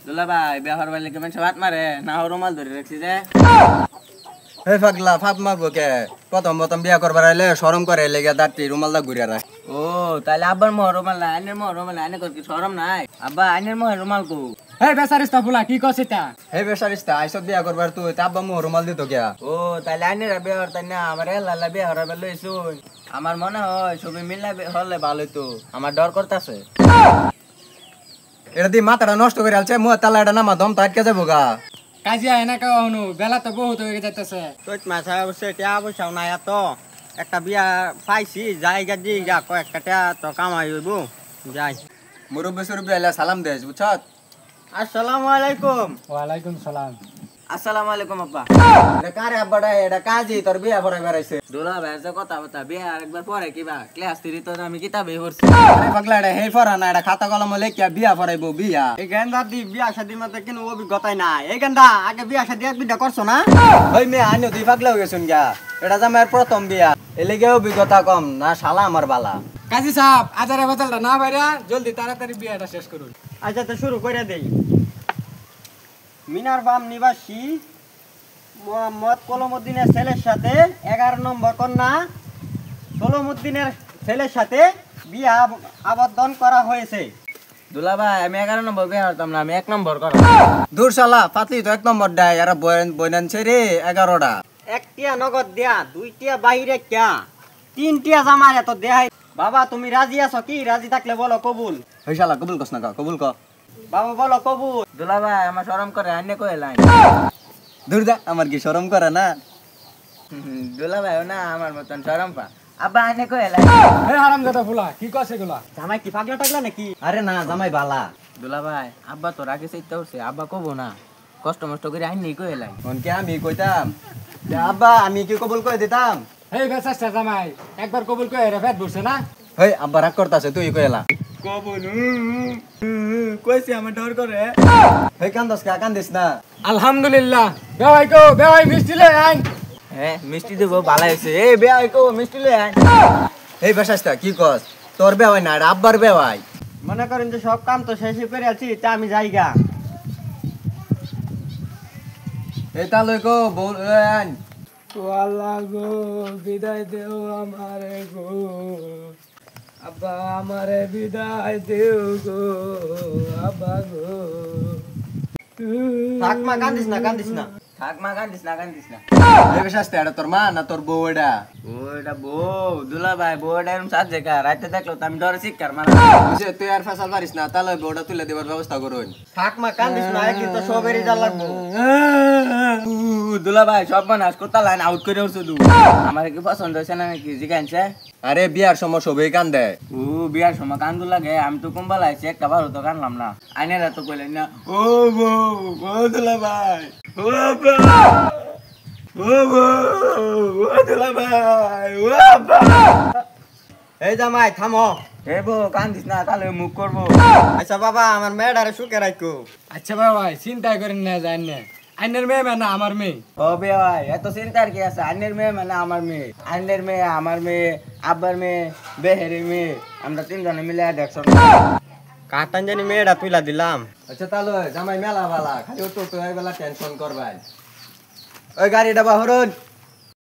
দুলা ভাই বিয়ার বাড়ি কেমন সব হাত মারে না রুমাল ধরে রাখছি যে এই পাগলা ফাপ মারবো কে প্রথম প্রথম বিয়া করবার আইলে শরম করে লেগে দাঁড়টি রুমালদা ঘুরিয়া রাখ। ও তাহলে আব্বার মোহ রুমাল নাই আইনের মোহ রুমাল আইনে কর কি শরম নাই আব্বা আইনের মোহ রুমাল কো এই বেচারিস্তা ফুলা কি কস এটা? হে বেসারিস্তা আইসব বিয়া করবার তুই আব্বা মো রুমাল দিত গিয়া। ও তাহলে আইনের বিয়া হর তাই না আমার লাল্লা বিয়া হরাবে লইছুন আমার মনে হয় সবই মিললে হলে ভালো হইতো আমার ডর করতেছে এটা দিয়ে মাথাটা নষ্ট করে আলছে মুখ তালা এটা নামা দম তো আটকে যাবো গা। কাজিয়া এনে কেউ হনু বেলা তো বহুত হয়ে যাইতেছে। তোর মাথা অবশ্যই টিয়া পয়সাও নাই এত একটা বিয়া পাইছি জায়গা দিয়ে যা কয়েকটা টিয়া তো কামাই হইব যাই। মুরব্বী সুরব্বী আইলা সালাম দেস বুঝছত। আসসালামু আলাইকুম। ওয়ালাইকুম সালাম। আসসালামু আলাইকুম আব্বা। এটা কারে আব্বাটা এটা কাজী তোর বিয়া পরে বেড়াইছে। দুলা ভাই যে কথা বতা বিয়া আরেকবার পরে কিবা ক্লাস 3 তো আমি কিতাবে পড়ছি আরে পাগলা এটা হেই ফরা না এটা খাতা কলম লেখিয়া বিয়া পরাইবো বিয়া। এই গেন্দা দি বিয়া শাদির মধ্যে কোনো অভিজ্ঞতাই নাই। এই গেন্দা আগে বিয়া শাদি এক বিটা করছো না? ওই মেয়ে আনিও তুই পাগলা হয়ে গেছুন গা। এটা জামাইয়ের প্রথম বিয়া এলেগে অভিজ্ঞতা কম না শালা আমার বালা। কাজী সাহেব আজারে বাজালটা না বাইরা জলদি তাড়াতাড়ি বিয়াটা শেষ করুন। আচ্ছা তো শুরু করে দেই। মিনার বাম নিবাসী মোহাম্মদ কলমউদ্দিনের ছেলের সাথে 11 নম্বর কন্যা সলমউদ্দিনের ছেলের সাথে বিয়া আবদ্ধন করা হয়েছে। দুলা ভাই আমি 11 নম্বর বিয়া হতাম না আমি 1 নম্বর করব দূর শালা পাতলি তো 1 নম্বর দেয় আর বইনানছে রে 11টা। একটিয়া নগদ দেয়া, দুইটিয়া বাইরে ক্যা, তিনটিয়া জামার এত দেহাই। বাবা তুমি রাজি আছো কি? রাজি থাকলে বলো কবুল। ওই শালা কবুল কস না কা কবুল ক। বাবা বলো কবুল। দুলা ভাই আমার শরম করে আইনে কইলাই দূর যা আমার কি শরম করে না। দুলা ভাই না আমার মতন শরম পা আব্বা আইনে কইলাই এই হারামজাদা ফুলা কি কস এগুলা? জামাই কি পাগলা টাগলা নাকি? আরে না জামাই বালা। দুলা ভাই আব্বা তো রাগে চাইতে উঠছে আব্বা কবো না কষ্ট মষ্ট করে আইনে কইলাই কোনকে আমি কইতাম আব্বা আমি কি কবুল কই দিতাম। এই বেচারটা জামাই একবার কবুল কই রে ফেট বসছে না। হেই আব্বা রাগ করতাছে তুই কইলা। কবো কইছি আমার ডর করে হেই কান্দস কা কান্দিস না। আলহামদুলিল্লাহ বেওয়াই মিষ্টি লই আইন। হ্যাঁ মিষ্টি দেব ভালো হইছে এই বিয়া কো মিষ্টি লই আই এই বেশাস্তা কি কস তোর বেওয়াই না এটা আব্বার বেওয়াই। মনে করেন যে সব কাম তো শেষ করে আছি তা আমি যাইগা। এই তালই কো বল আন আল্লাহ গো বিদায় দেও আমারে গো আব্বা আমারে বিদায় দেও গো আব্বা গো। থাক মা কান্দিস না কান্দিস না। থাক মা কান্দিস না এই বেশাস্তা এটা তোর মা না তোর বউ এটা। ওটা বউ দুলা ভাই বউটা এরকম সাজ জায়গা রাইতে দেখলো তো আমি ডরে শিক্ষার মারা বুঝে তুই আর ফেসাল পারিস না তাহলে বউটা তুলে দেবার ব্যবস্থা করুন। থাক মা কান্দিস না কিন্তু সবেরই যা লাগবো। দুলা ভাই সব বানাস কোথা লাইন আউট করে উঠছে দু আমার কি পছন্দ হয়েছে না নাকি জিগাইছে আরে বিয়ার সময় সবই কান্দে। ও বিয়ার সময় কান্দু লাগে আমি তো কুম্বাল আইছি একটা বারো তো কানলাম না আইনের তো কইলেন না ও বউ ও দুলা ভাই ও বউ ও বউ ও দুলা ভাই ও আব্বা এই জামাই থামো। এ বউ কান্দিস না তাহলে মুখ করবো আচ্ছা বাবা আমার মেয়েটারে সুখে রাখো। আচ্ছা ভাই চিন্তা করেন না জান না আইনের মেয়ে মানে আমার মেয়ে। ও ভাই এত চিন্তার কি আছে আইনের মেয়ে মানে আমার মেয়ে আইনের মেয়ে আমার মেয়ে আব্বার মেয়ে বেহেরের মেয়ে আমরা তিনজনে মিলে দেখছো কাটান জানি মেয়েটা তুইলা দিলাম। আচ্ছা তাহলে জামাই মেলা বালা খালি তো তো এই বেলা টেনশন করবাই। ওই গাড়িটা বাহরুন।